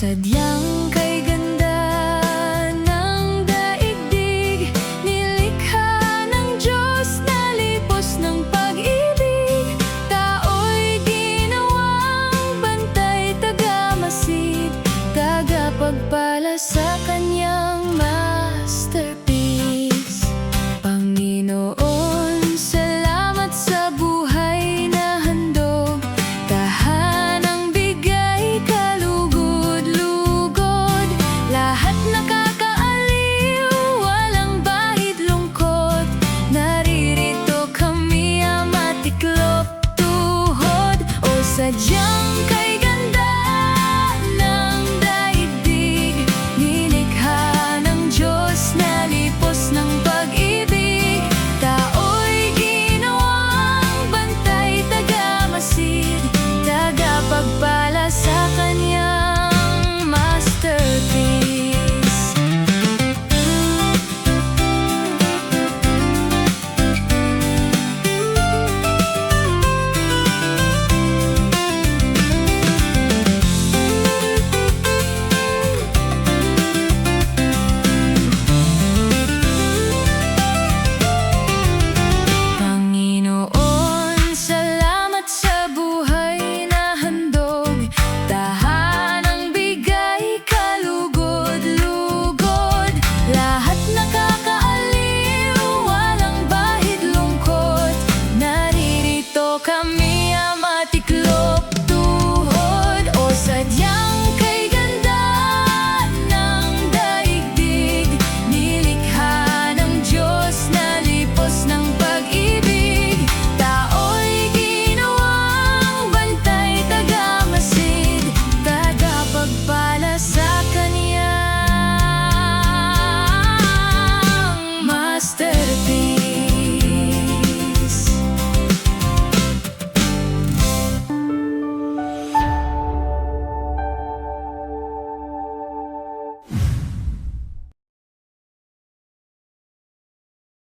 sadyang kay ganda ng daigdig, nilikha ng Diyos na lipos ng pag-ibig. Tao'y ginawang bantay, tagamasid, tagapagpala sa kanyang masterpiece. Panginoon, salamat sa buhay na handog, tahanang bigay kalugod-lugod. Lahat nakakaaliw, walang bahid lungkot, naririto kami amatiklop tuhod. O sadyang kay